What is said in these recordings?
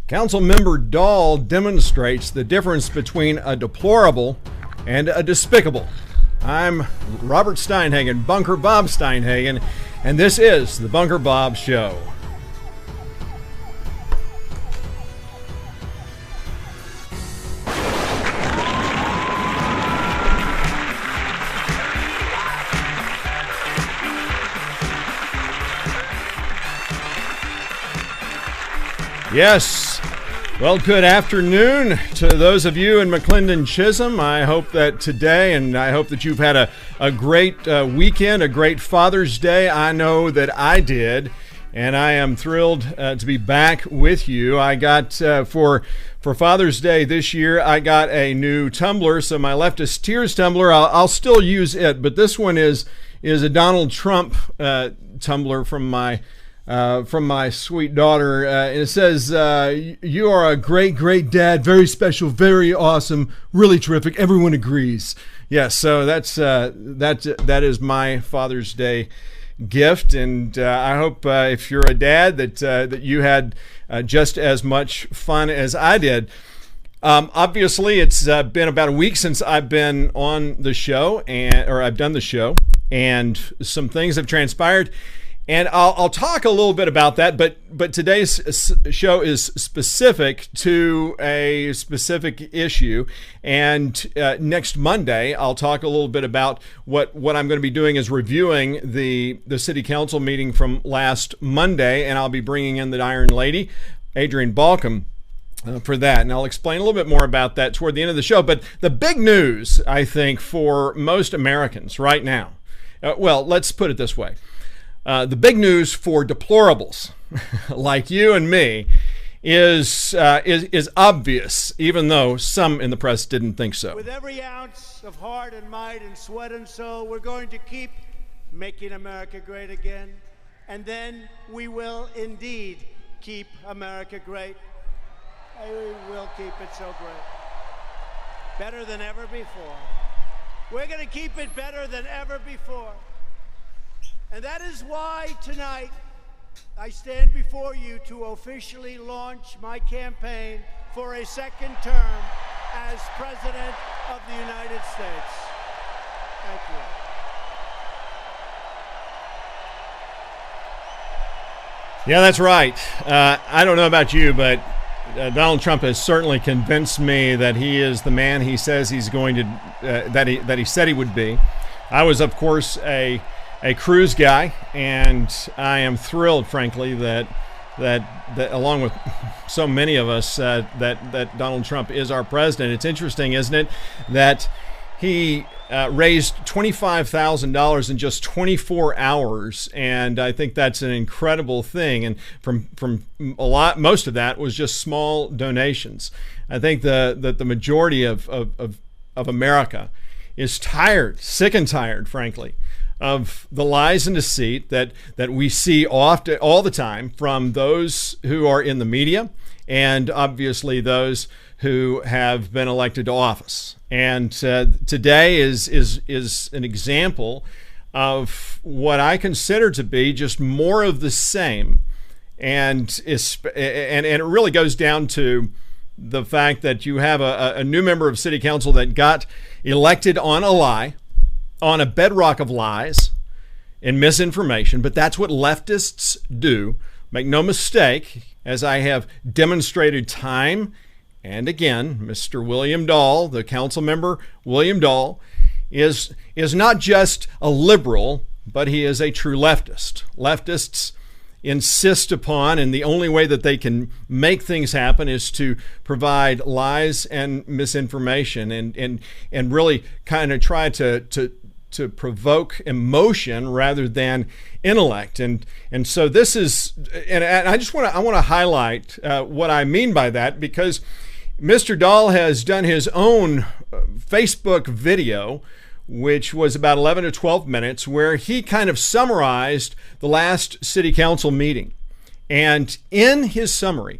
Councilmember Dahl demonstrates the difference between a deplorable and a despicable. I'm Robert Steinhagen, Bunker Bob Steinhagen, and this is the Bunker Bob Show. Yes. Well, good afternoon to those of you in McClendon Chisholm. I hope that today, and I hope that you've had a great weekend, a great Father's Day. I know that I did, and I am thrilled to be back with you. I got, for Father's Day this year, I got a new tumbler, so my Leftist Tears tumbler, I'll still use it, but this one is a Donald Trump tumbler from my sweet daughter. It says, you are a great, great dad, very special, very awesome, really terrific. Everyone agrees. Yes, so that is my Father's Day gift, and I hope if you're a dad that you had just as much fun as I did. Obviously, it's been about a week since I've been on the show, or I've done the show, and some things have transpired. And I'll talk a little bit about that, but today's show is specific to a specific issue. And next Monday, I'll talk a little bit about what I'm going to be doing is reviewing the city council meeting from last Monday, and I'll be bringing in the Iron Lady, Adrienne Balcom, for that. And I'll explain a little bit more about that toward the end of the show. But the big news, I think, for most Americans right now, well, let's put it this way. The big news for deplorables like you and me is obvious, even though some in the press didn't think so. With every ounce of heart and might and sweat and soul, we're going to keep making America great again, and then we will indeed keep America great. We will keep it so great. Better than ever before. We're going to keep it better than ever before. And that is why tonight I stand before you to officially launch my campaign for a second term as President of the United States. Thank you. Yeah, that's right. I don't know about you, but Donald Trump has certainly convinced me that he is the man he says he's going to, that he said he would be. I was, of course, a Cruz guy, and I am thrilled, frankly, that along with so many of us, that Donald Trump is our president. It's interesting, isn't it, that he raised $25,000 in just 24 hours, and I think that's an incredible thing. And from most of that was just small donations. I think that the majority of America is sick and tired, frankly, of the lies and deceit that we see often, all the time, from those who are in the media and obviously those who have been elected to office. And today is an example of what I consider to be just more of the same. And it really goes down to the fact that you have a new member of city council that got elected on a lie, on a bedrock of lies and misinformation. But that's what leftists do. Make no mistake, as I have demonstrated time and again, Mr. William Dahl, the council member William Dahl, is not just a liberal, but he is a true leftist. Leftists insist upon, and the only way that they can make things happen is to provide lies and misinformation and really kind of try to provoke emotion rather than intellect. And so this is, and I want to highlight what I mean by that, because Mr. Dahl has done his own Facebook video, which was about 11 to 12 minutes, where he kind of summarized the last city council meeting. And in his summary,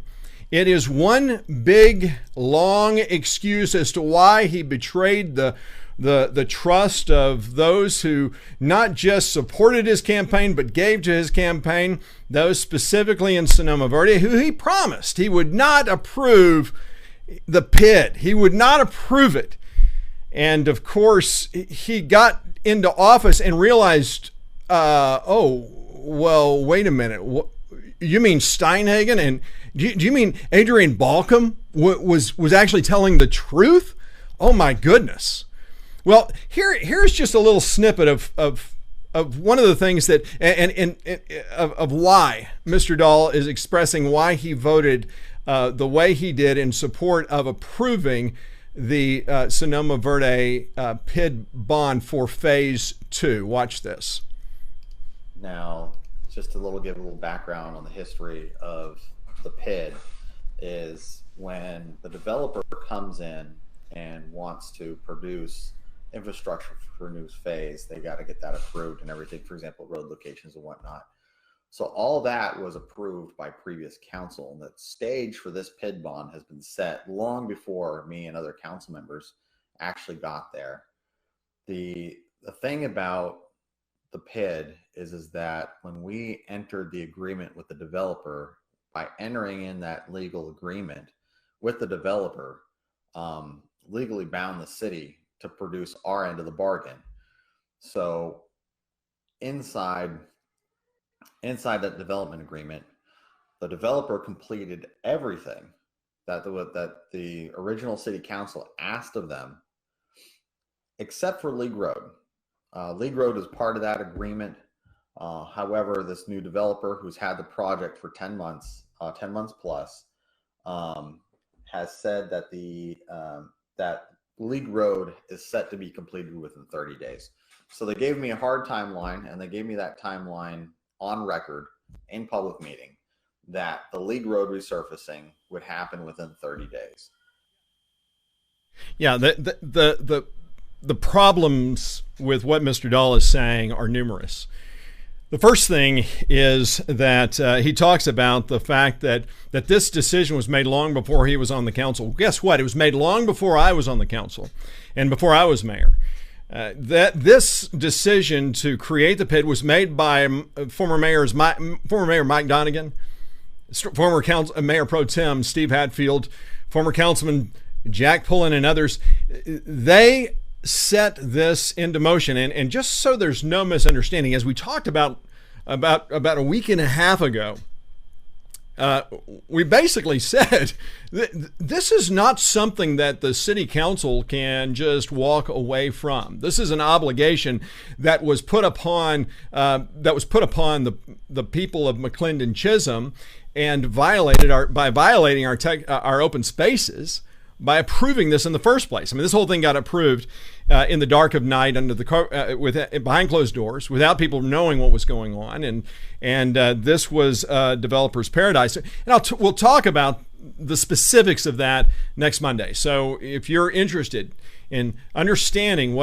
it is one big, long excuse as to why he betrayed the the trust of those who not just supported his campaign, but gave to his campaign, those specifically in Sonoma Verde, who he promised he would not approve the PID. He would not approve it. And of course, he got into office and realized, oh, well, wait a minute. You mean Steinhagen? And do you mean Adrian Balcom was actually telling the truth? Oh my goodness. Well, here's just a little snippet of one of the things that of why Mr. Dahl is expressing why he voted the way he did in support of approving the Sonoma Verde PID bond for phase 2. Watch this. Now, just give a little background on the history of the PID is when the developer comes in and wants to produce infrastructure for a new phase, they got to get that approved and everything, for example, road locations and whatnot. So all that was approved by previous council, and the stage for this PID bond has been set long before me and other council members actually got there. The thing about the PID is that when we entered the agreement with the developer, by entering in that legal agreement with the developer, legally bound the city to produce our end of the bargain. So inside that development agreement, the developer completed everything that the original city council asked of them, except for League Road. League Road is part of that agreement. However, this new developer who's had the project for 10 months plus, has said that that League Road is set to be completed within 30 days. So they gave me a hard timeline, and they gave me that timeline on record in public meeting that the League Road resurfacing would happen within 30 days. Yeah, the problems with what Mr. Dahl is saying are numerous. The first thing is that he talks about the fact that this decision was made long before he was on the council. Guess what? It was made long before I was on the council and before I was mayor. That this decision to create the PID was made by former Mayor Mike Donegan, former Mayor Pro Tem Steve Hatfield, former Councilman Jack Pullen, and others. They set this into motion, and just so there's no misunderstanding, as we talked about a week and a half ago, we basically said this is not something that the city council can just walk away from. This is an obligation that was put upon the people of McClendon Chisholm, and violating our open spaces by approving this in the first place. I mean, this whole thing got approved in the dark of night under behind closed doors, without people knowing what was going on, and this was developer's paradise. And we'll talk about the specifics of that next Monday. So if you're interested in understanding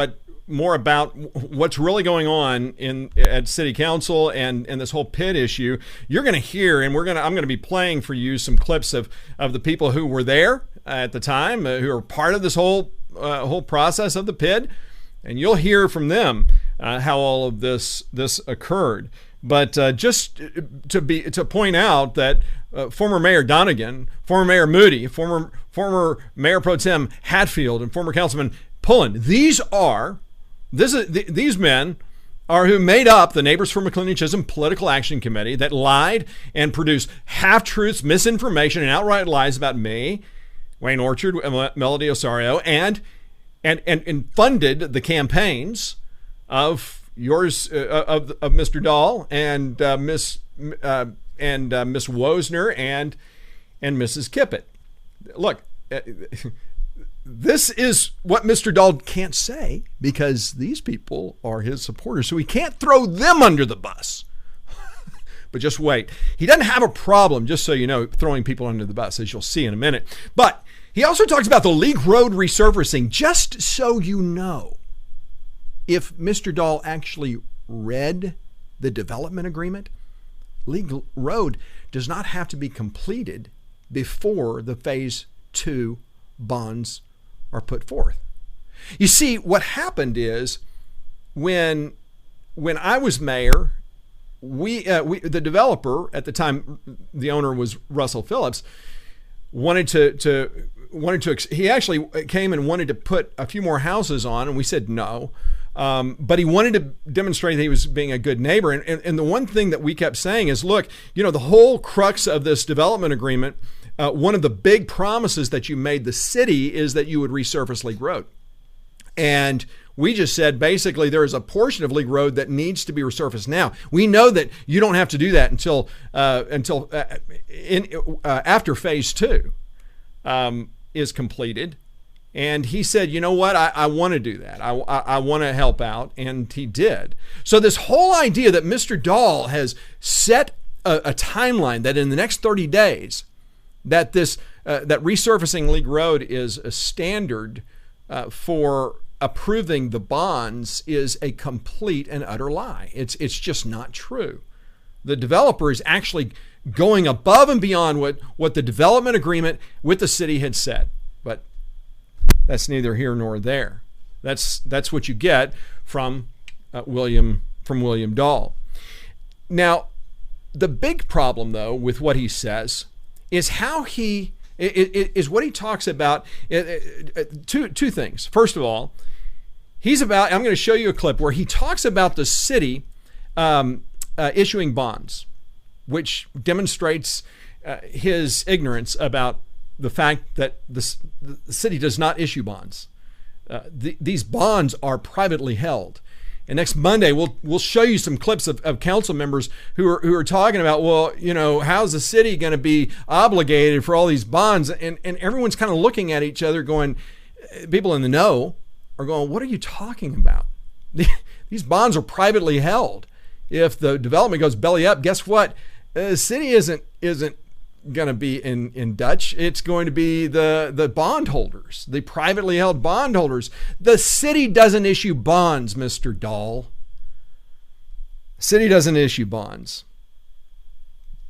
more about what's really going on at City Council and this whole PID issue, you're going to hear, and I'm going to be playing for you some clips of the people who were there at the time, who are part of this whole process of the PID, and you'll hear from them how all of this occurred. But just to point out that former Mayor Donegan, former Mayor Moody, former Mayor Pro Tem Hatfield, and former Councilman Pullen, these men are who made up the Neighbors for McClendon Chisholm Political Action Committee that lied and produced half-truths, misinformation, and outright lies about me, Wayne Orchard, Melody Osorio, and funded the campaigns of yours, of Mr. Dahl and Miss Wozner and Mrs. Kippett. Look, this is what Mr. Dahl can't say, because these people are his supporters, so he can't throw them under the bus. But just wait. He doesn't have a problem, just so you know, throwing people under the bus, as you'll see in a minute. But he also talks about the League Road resurfacing, just so you know. If Mr. Dahl actually read the development agreement, League Road does not have to be completed before the Phase 2 bonds are put forth. You see, what happened is when I was mayor, the developer at the time, the owner was Russell Phillips, wanted to he actually came and wanted to put a few more houses on, and we said no. But he wanted to demonstrate that he was being a good neighbor. And the one thing that we kept saying is, look, the whole crux of this development agreement, one of the big promises that you made the city is that you would resurface League Road. And we just said, basically, there is a portion of League Road that needs to be resurfaced now. We know that you don't have to do that until after phase 2 is completed. And he said, you know what, I want to do that. I want to help out. And he did. So this whole idea that Mr. Dahl has set a timeline that in the next 30 days, that that resurfacing League Road is a standard for approving the bonds is a complete and utter lie. It's just not true. The developer is actually going above and beyond what the development agreement with the city had said. But that's neither here nor there. That's what you get from William Dahl. Now, the big problem, though, with what he says is how is what he talks about. Two things. First of all, I'm going to show you a clip where he talks about the city issuing bonds, which demonstrates his ignorance about the fact that the city does not issue bonds. These bonds are privately held. And next Monday, we'll show you some clips of council members who are talking about, well, how's the city going to be obligated for all these bonds? And everyone's kind of looking at each other going, people in the know are going, what are you talking about? These bonds are privately held. If the development goes belly up, guess what? The city isn't going to be in Dutch. It's going to be the bondholders, the privately held bondholders. The city doesn't issue bonds, Mr. Dahl. The city doesn't issue bonds.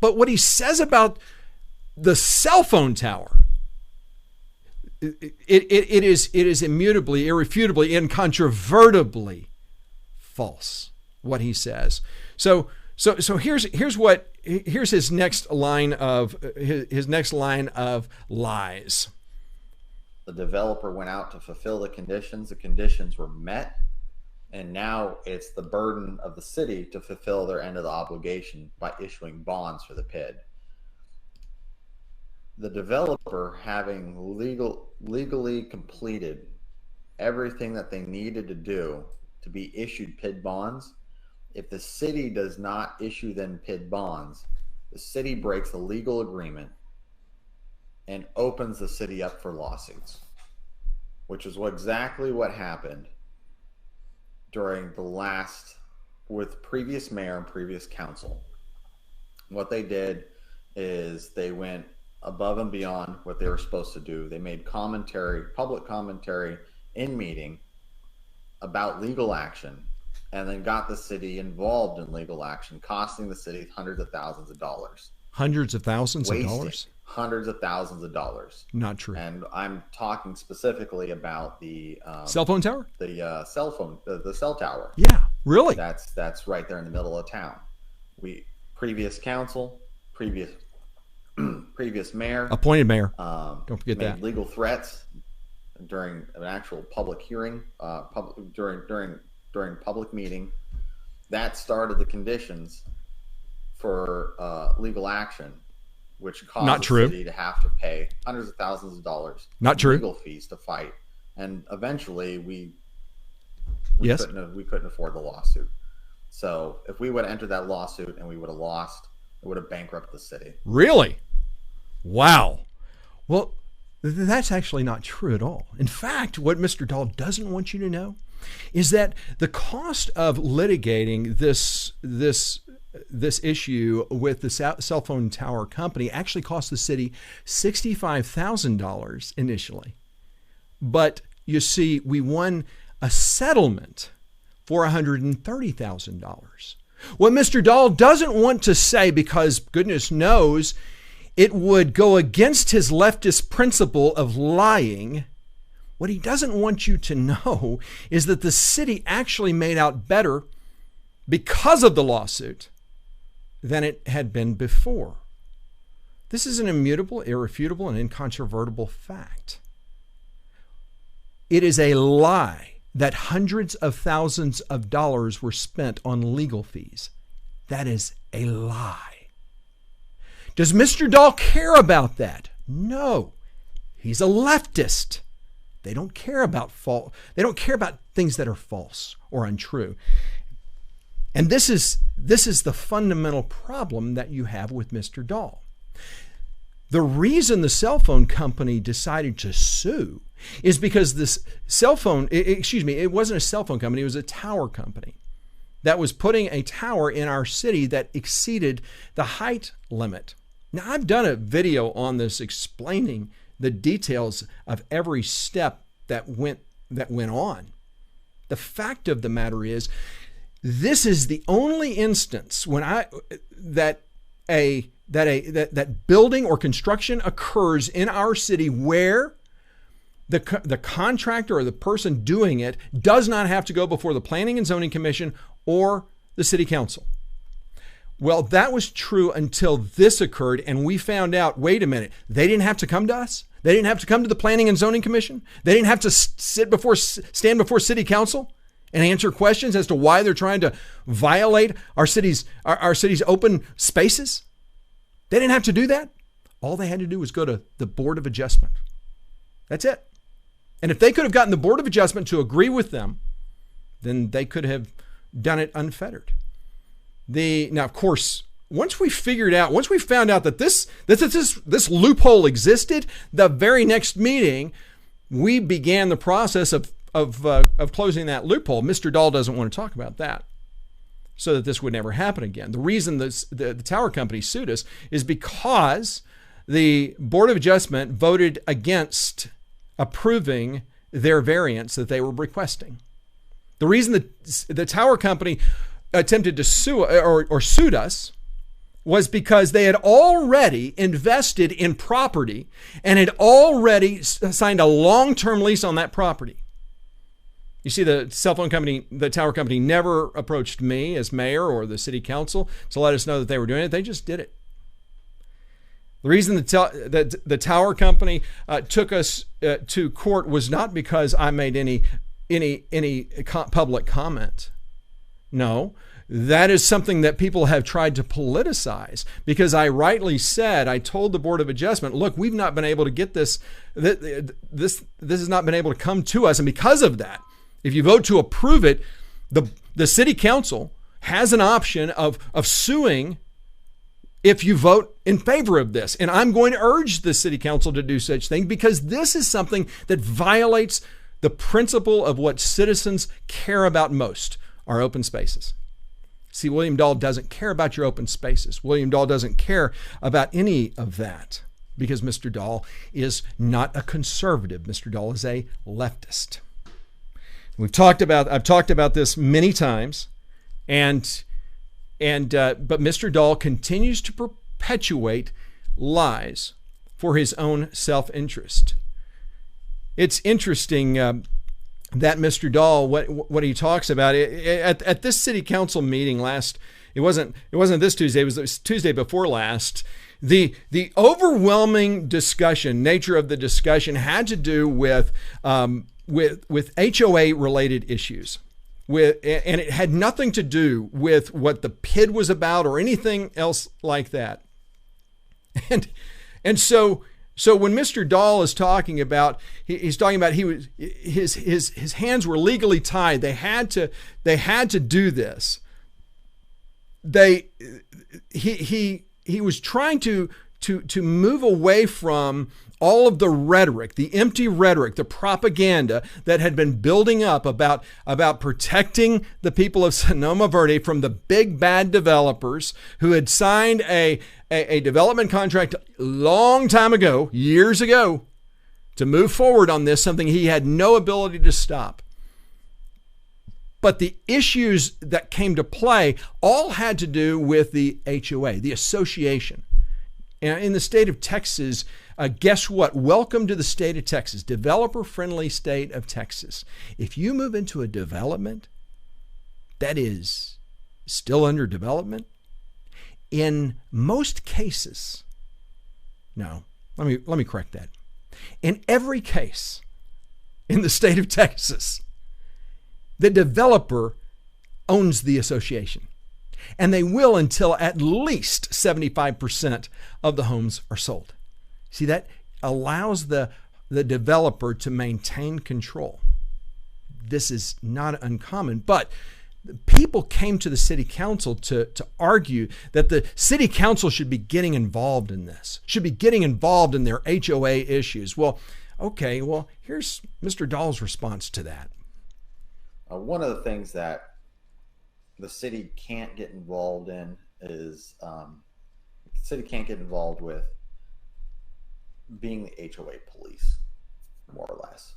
But what he says about the cell phone tower, it is immutably, irrefutably, incontrovertibly false, what he says. So here's his next line of lies. The developer went out to fulfill the conditions. The conditions were met, and now it's the burden of the city to fulfill their end of the obligation by issuing bonds for the PID. The developer, having legally completed everything that they needed to do to be issued PID bonds, if the city does not issue them PID bonds, the city breaks the legal agreement and opens the city up for lawsuits, which is exactly what happened during with previous mayor and previous council. What they did is they went above and beyond what they were supposed to do. They made public commentary in meeting about legal action, and then got the city involved in legal action, costing the city hundreds of thousands of dollars. Hundreds of thousands of dollars? Hundreds of thousands of dollars. Not true. And I'm talking specifically about the cell phone tower? The cell tower. Yeah, really? That's right there in the middle of town. Previous council, previous mayor, appointed mayor. Don't forget made that. Legal threats during an actual public hearing, during public meeting. That started the conditions for legal action, which caused Not the true. city to have to pay hundreds of thousands of dollars Not true. legal fees to fight. And eventually we Yes. couldn't afford the lawsuit. So if we would have entered that lawsuit and we would have lost, it would have bankrupted the city. Really? Wow. Well, that's actually not true at all. In fact, what Mr. Dahl doesn't want you to know is that the cost of litigating this issue with the cell phone tower company actually cost the city $65,000 initially. But you see, we won a settlement for $130,000. What Mr. Dahl doesn't want to say, because goodness knows it would go against his leftist principle of lying, What he doesn't want you to know is that the city actually made out better because of the lawsuit than it had been before. This is an immutable, irrefutable, and incontrovertible fact. It is a lie that hundreds of thousands of dollars were spent on legal fees. That is a lie. Does Mr. Dahl care about that? No. He's a leftist. They don't care about They don't care about things that are false or untrue. And this is the fundamental problem that you have with Mr. Dahl. The reason the cell phone company decided to sue is because this cell phone, it wasn't a cell phone company, it was a tower company that was putting a tower in our city that exceeded the height limit. Now, I've done a video on this explaining the details of every step that went on. The fact of the matter is, this is the only instance when that building or construction occurs in our city where the contractor or the person doing it does not have to go before the Planning and Zoning Commission or the City Council. Well, that was true until this occurred, and we found out, wait a minute, they didn't have to come to us? They didn't have to come to the Planning and Zoning Commission? They didn't have to stand before City Council and answer questions as to why they're trying to violate our city's open spaces? They didn't have to do that. All they had to do was go to the Board of Adjustment. That's it. And if they could have gotten the Board of Adjustment to agree with them, then they could have done it unfettered. Now, of course, once we found out that this loophole existed, the very next meeting, we began the process of closing that loophole. Mr. Dahl doesn't want to talk about that, so that this would never happen again. The reason the tower company sued us is because the Board of Adjustment voted against approving their variance that they were requesting. The reason the tower company attempted to sue or sued us was because they had already invested in property and had already signed a long-term lease on that property. You see, the tower company never approached me as mayor or the city council to let us know that they were doing it. They just did it. The reason the tower company took us to court was not because I made any public comment. No, that is something that people have tried to politicize, because I rightly said, I told the Board of Adjustment, look, we've not been able to get this has not been able to come to us. And because of that, if you vote to approve it, the city council has an option of suing if you vote in favor of this. And I'm going to urge the city council to do such thing, because this is something that violates the principle of what citizens care about most, our open spaces. See, William Dahl doesn't care about your open spaces. William Dahl doesn't care about any of that, because Mr. Dahl is not a conservative. Mr. Dahl is a leftist. I've talked about this many times, but Mr. Dahl continues to perpetuate lies for his own self-interest. It's interesting that Mr. Dahl, what he talks about at this city council meeting last, it wasn't this Tuesday, it was Tuesday before last. The overwhelming nature of the discussion had to do with HOA related issues. And it had nothing to do with what the PID was about or anything else like that. And so when Mr. Dahl is talking about, he's talking about his hands were legally tied. They had to do this. He was trying to move away from all of the rhetoric, the empty rhetoric, the propaganda that had been building up about protecting the people of Sonoma Verde from the big bad developers who had signed a development contract long time ago, years ago, to move forward on this, something he had no ability to stop. But the issues that came to play all had to do with the HOA, the association. And in the state of Texas, guess what? Welcome to the state of Texas, developer-friendly state of Texas. If you move into a development that is still under development, in most cases, no, let me correct that. In every case in the state of Texas, the developer owns the association. And they will until at least 75% of the homes are sold. See, that allows the developer to maintain control. This is not uncommon, but people came to the city council to argue that the city council should be getting involved in this, should be getting involved in their HOA issues. Well, okay, well, here's Mr. Dahl's response to that. One of the things that the city can't get involved in is the city can't get involved with being the HOA police, more or less.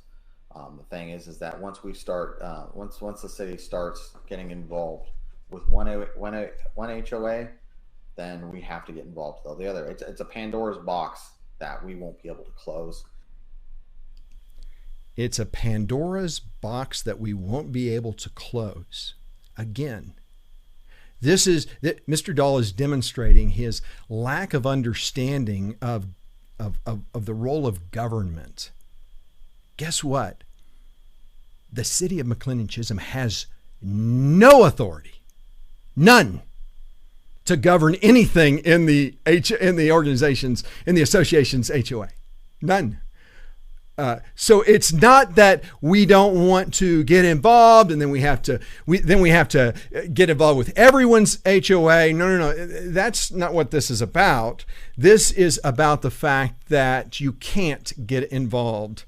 The thing is that once we start, once the city starts getting involved with one HOA, then we have to get involved with the other. It's a Pandora's box that we won't be able to close. It's a Pandora's box that we won't be able to close. Again, this is that Mr. Dahl is demonstrating his lack of understanding of the role of government. Guess what? The city of McLennan-Chisholm has no authority, none, to govern anything in the organizations, in the association's HOA. None. So it's not that we don't want to get involved and then we have to get involved with everyone's HOA. No. That's not what this is about. This is about the fact that you can't get involved.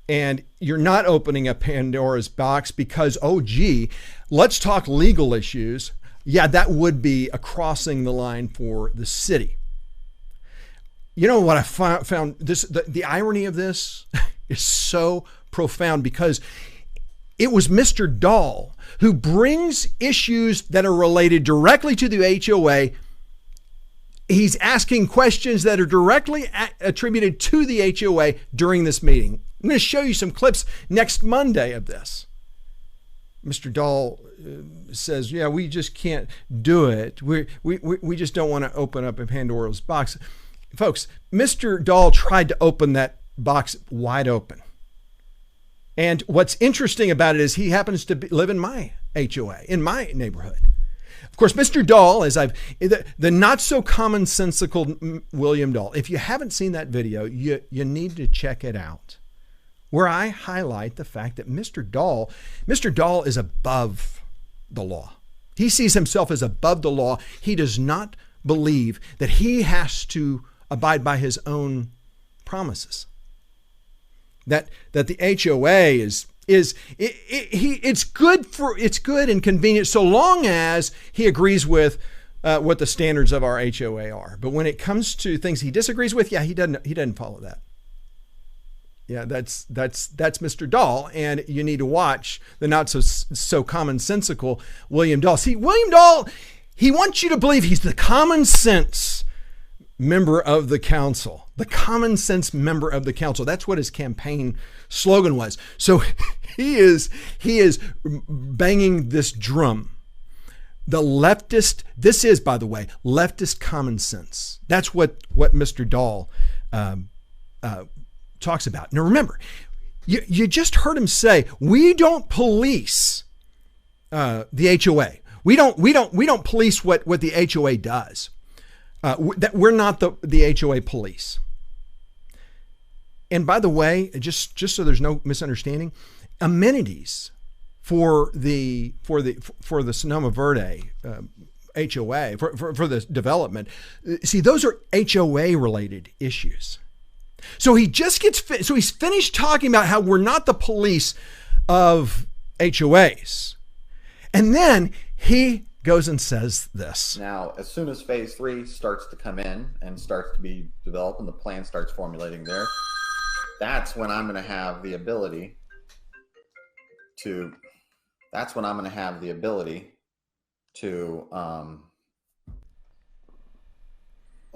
And you're not opening a Pandora's box because, oh, gee, let's talk legal issues. Yeah, that would be a crossing the line for the city. You know what I found this, the irony of this is so profound, because it was Mr. Dahl who brings issues that are related directly to the HOA. He's asking questions that are directly attributed to the HOA during this meeting. I'm going to show you some clips next Monday of this. Mr. Dahl says, yeah, we just can't do it. We just don't want to open up a Pandora's box. Folks, Mr. Dahl tried to open that box wide open. And what's interesting about it is he happens to live in my HOA, in my neighborhood. Of course, Mr. Dahl, the not so commonsensical William Dahl, if you haven't seen that video, you need to check it out, where I highlight the fact that Mr. Dahl is above the law. He sees himself as above the law. He does not believe that he has to abide by his own promises. That the HOA it's good and convenient so long as he agrees with what the standards of our HOA are. But when it comes to things he disagrees with, yeah, he doesn't follow that. Yeah, that's Mr. Dahl, and you need to watch the not so commonsensical William Dahl. See, William Dahl, he wants you to believe he's the common sense member of the council, the common sense member of the council. That's what his campaign slogan was. So he is banging this drum. The leftist, this is, by the way, leftist common sense. That's what Mr. Dahl talks about. Now remember, you just heard him say, we don't police the HOA. We don't police what the HOA does. That we're not the HOA police. And by the way, just so there's no misunderstanding, amenities for the Sonoma Verde HOA for the development, see, those are HOA related issues. So he's finished talking about how we're not the police of HOAs, and then he goes and says this. Now, as soon as phase 3 starts to come in and starts to be developed and the plan starts formulating there, that's when I'm going to have the ability to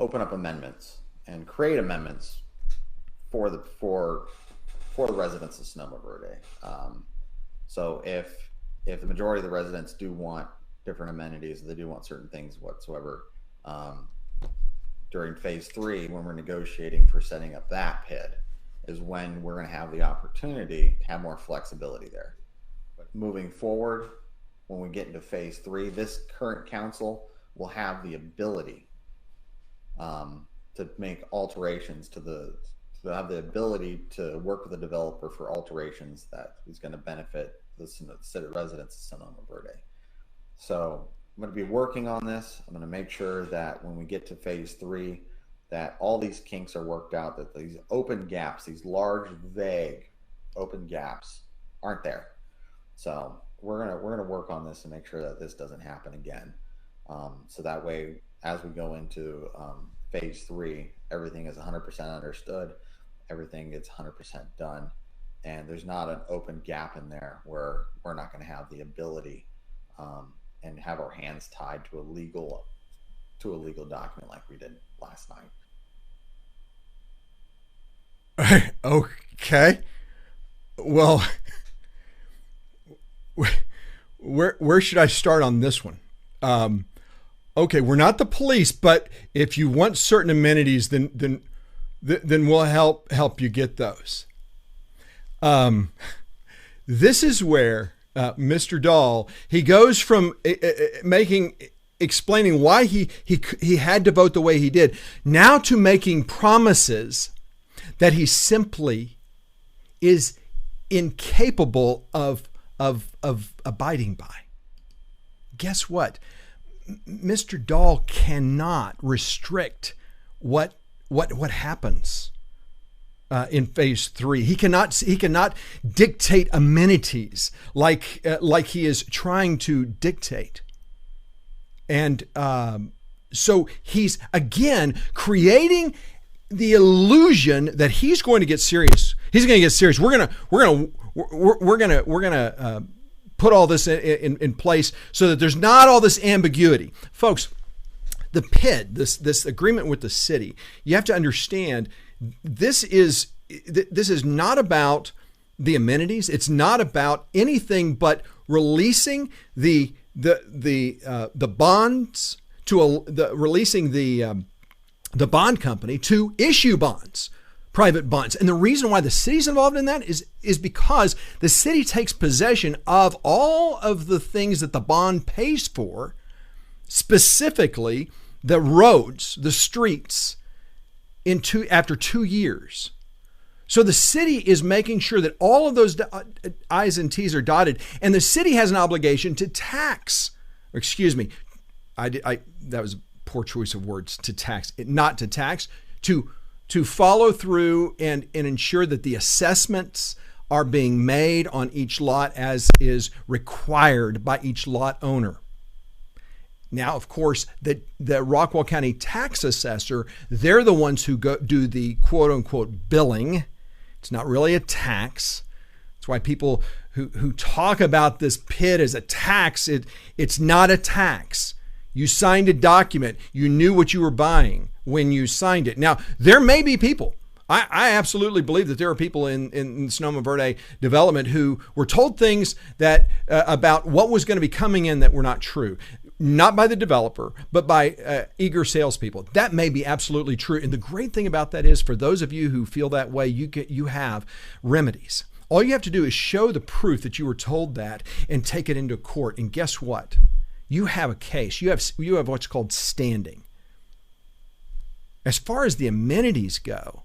open up amendments and create amendments for the residents of Sonoma Verde. So if the majority of the residents do want different amenities, they do want certain things whatsoever, during phase 3, when we're negotiating for setting up that PID, is when we're going to have the opportunity to have more flexibility there. But moving forward, when we get into phase 3, this current council will have the ability to make alterations to have the ability to work with the developer for alterations that is going to benefit the city residents of Sonoma Verde. So I'm going to be working on this. I'm going to make sure that when we get to phase 3, that all these kinks are worked out, that these open gaps, these large, vague open gaps aren't there. So we're gonna work on this and make sure that this doesn't happen again. So that way, as we go into phase 3, everything is 100% understood, everything gets 100% done, and there's not an open gap in there where we're not going to have the ability and have our hands tied to a legal document like we did last night. Okay. Well, where should I start on this one? Okay, we're not the police, but if you want certain amenities, then we'll help you get those. This is where Mr. Dahl, he goes from explaining why he had to vote the way he did, now to making promises that he simply is incapable of abiding by. Guess what? Mr. Dahl cannot restrict what happens in phase 3. He cannot dictate amenities like he is trying to dictate. And so he's again creating the illusion that he's going to get serious. He's going to get serious. We're gonna put all this in place so that there's not all this ambiguity, folks. The PID, this agreement with the city, you have to understand. This is not about the amenities. It's not about anything but releasing the bonds releasing the bond company to issue bonds, private bonds. And the reason why the city's involved in that is because the city takes possession of all of the things that the bond pays for, specifically the roads, the streets, after 2 years. So the city is making sure that all of those I's and T's are dotted, and the city has an obligation to tax. Excuse me, that was a poor choice of words. To tax, not to tax, to follow through and ensure that the assessments are being made on each lot as is required by each lot owner. Now, of course, the Rockwall County tax assessor, they're the ones who do the quote unquote billing. It's not really a tax. That's why people who talk about this PID as a tax, it's not a tax. You signed a document. You knew what you were buying when you signed it. Now, there may be people. I absolutely believe that there are people in Sonoma Verde development who were told things that about what was going to be coming in that were not true. Not by the developer, but by eager salespeople. That may be absolutely true. And the great thing about that is, for those of you who feel that way, you have remedies. All you have to do is show the proof that you were told that and take it into court. And guess what? You have a case. You have what's called standing. As far as the amenities go,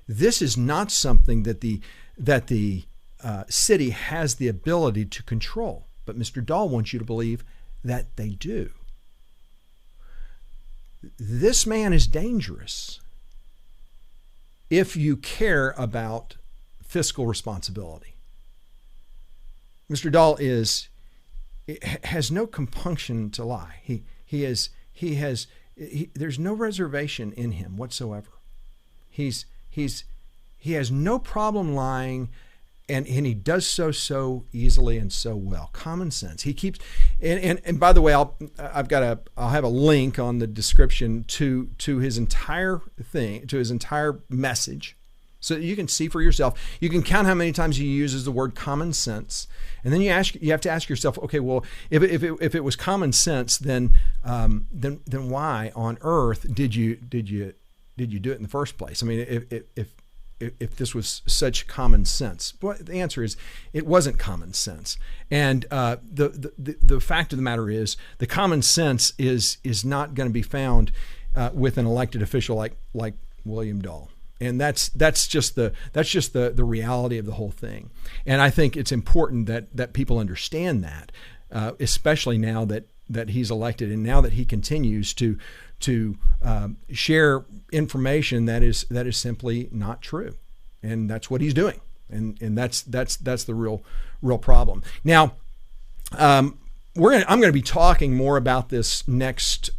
this is not something that the city has the ability to control. But Mr. Dahl wants you to believe that they do. This man is dangerous if you care about fiscal responsibility. Mr. Dahl has no compunction to lie. There's no reservation in him whatsoever. He has no problem lying and he does so easily and so well. Common sense. He keeps, and by the way, I'll have a link on the description to his entire thing, to his entire message, so that you can see for yourself. You can count how many times he uses the word common sense, and then you have to ask yourself, okay, well, if it was common sense, then why on earth did you do it in the first place? I mean, if this was such common sense? Well, the answer is it wasn't common sense. And the fact of the matter is, the common sense is not going to be found with an elected official like William Dahl. And that's just the reality of the whole thing. And I think it's important that people understand that, especially now that he's elected, and now that he continues to share information that is simply not true, and that's what he's doing, and that's the real problem. Now, I'm going to be talking more about this next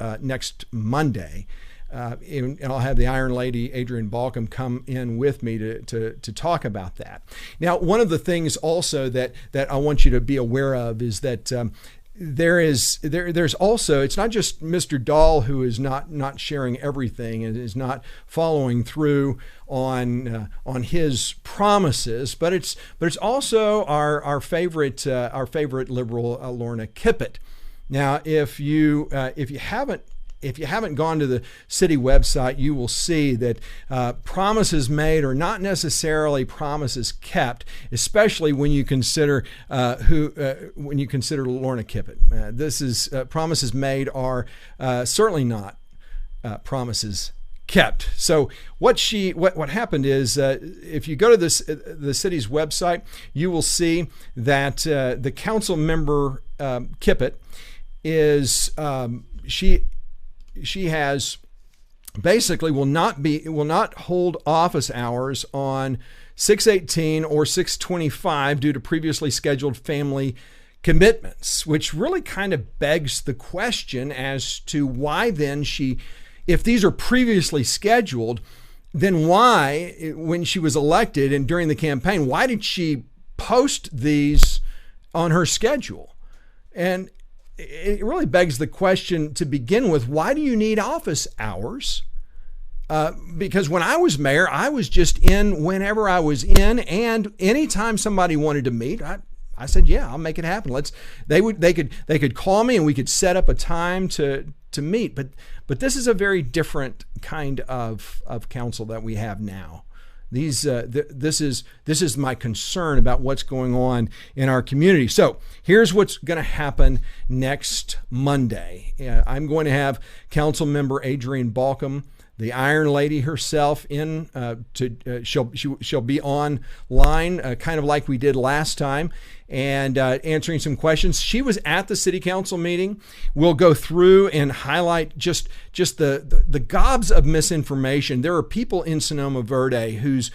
Monday, and I'll have the Iron Lady Adrienne Balcom come in with me to talk about that. Now, one of the things also that I want you to be aware of is that there's also, it's not just Mr. Dahl who is not sharing everything and is not following through on his promises, but it's also our favorite liberal, Lorna Kippett. Now, if you haven't gone to the city website, you will see that promises made are not necessarily promises kept, especially when you consider Lorna Kippett. This is promises made are certainly not promises kept. So what happened is, if you go to the city's website, you will see that the council member Kippett is she has basically will not hold office hours on 6/18 or 6/25 due to previously scheduled family commitments, which really kind of begs the question as to why then if these are previously scheduled, then why, when she was elected and during the campaign, why did she post these on her schedule? And it really begs the question to begin with, why do you need office hours? Because when I was mayor, I was just in whenever I was in, and anytime somebody wanted to meet, I said, yeah, I'll make it happen. They could call me and we could set up a time to meet. But this is a very different kind of council that we have now. This is my concern about what's going on in our community. So here's what's going to happen next Monday. I'm going to have Council Member Adrienne Balcom, the Iron Lady herself, she'll be online, kind of like we did last time, and answering some questions. She was at the city council meeting. We'll go through and highlight just the gobs of misinformation. There are people in Sonoma Verde whose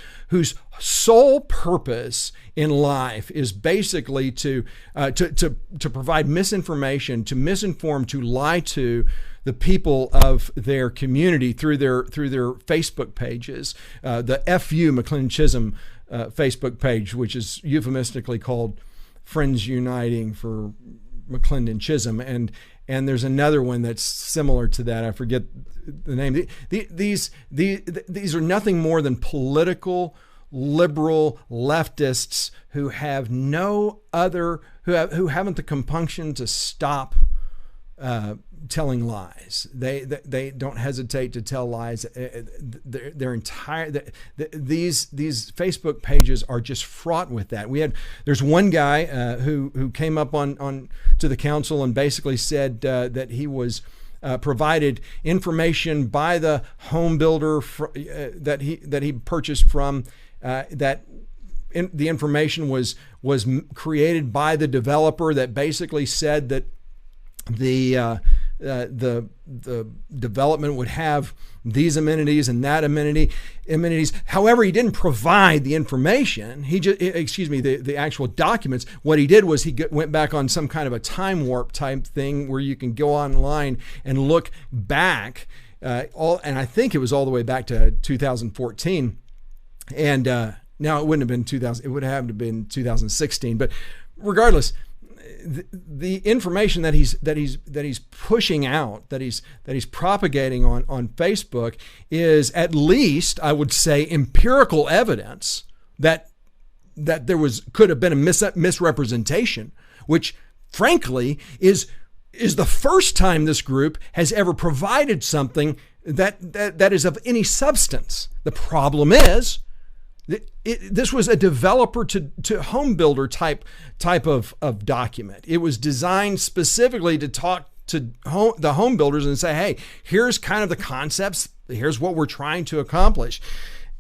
sole purpose in life is basically to provide misinformation, to misinform, to lie to the people of their community through their Facebook pages. The FU McClendon Chisholm Facebook page, which is euphemistically called Friends Uniting for McClendon Chisholm, and there's another one that's similar to that. I forget the name. These are nothing more than political liberal leftists who have no other, who haven't the compunction to stop telling lies. They don't hesitate to tell lies. Their entire these Facebook pages are just fraught with that. There's one guy who came up on to the council and basically said that he was provided information by the home builder that he purchased from, the information was created by the developer, that basically said that the development would have these amenities and that amenities. However, he didn't provide the information. The actual documents. What he did was he went back on some kind of a time warp type thing where you can go online and look back, and I think it was all the way back to 2014, and Now, it wouldn't have been 2000. It would have to been 2016. But regardless, the information that he's pushing out, that he's propagating on Facebook, is at least, I would say, empirical evidence that there could have been a misrepresentation, which frankly is the first time this group has ever provided something that is of any substance. The problem is this was a developer to home builder type of document. It was designed specifically to talk to the home builders and say, hey, here's kind of the concepts. Here's what we're trying to accomplish.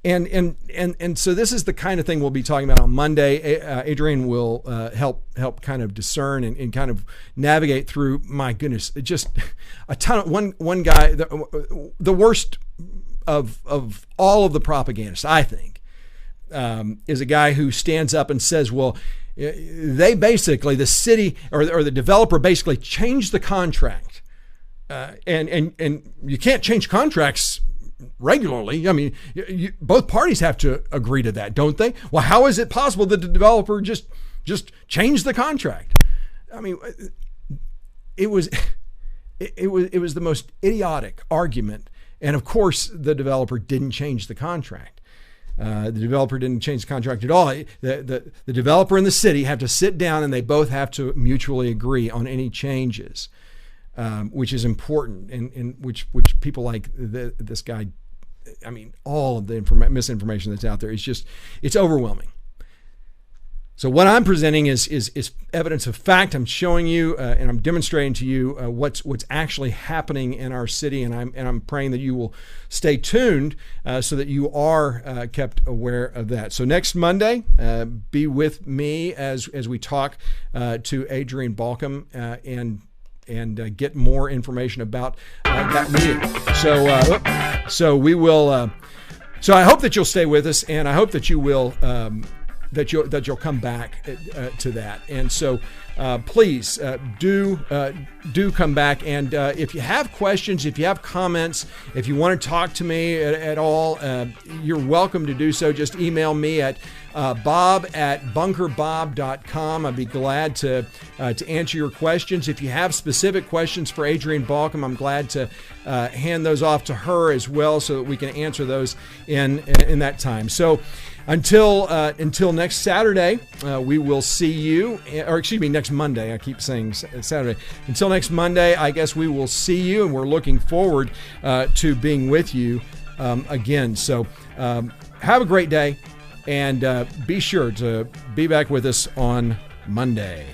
And so this is the kind of thing we'll be talking about on Monday. Adrian will help kind of discern and kind of navigate through. My goodness, just a ton of one guy, the worst of all of the propagandists, I think, is a guy who stands up and says, well, they basically, the city or the developer basically changed the contract, and you can't change contracts regularly. I mean, both parties have to agree to that, don't they? Well, how is it possible that the developer just changed the contract? I mean, it was the most idiotic argument. And of course, the developer didn't change the contract. The developer didn't change the contract at all. The developer and the city have to sit down, and they both have to mutually agree on any changes. Which is important, and which people like this guy, I mean, all of the misinformation that's out there is it's overwhelming. So what I'm presenting is evidence of fact. I'm showing you and I'm demonstrating to you what's actually happening in our city, and I'm praying that you will stay tuned so that you are kept aware of that. So next Monday, be with me as we talk to Adrian Balcom and get more information about that meeting. So we will. So I hope that you'll stay with us, and I hope that you will that you'll come back to that. And so please do come back. And if you have questions, if you have comments, if you want to talk to me at all, you're welcome to do so. Just email me at bob@bunkerbob.com. I'd be glad to answer your questions. If you have specific questions for Adrian Balcom, I'm glad to hand those off to her as well, so that we can answer those in that time. So until next Saturday, we will see you, or excuse me, next Monday. I keep saying Saturday. Until next Monday, I guess we will see you, and we're looking forward to being with you again. So have a great day. And be sure to be back with us on Monday.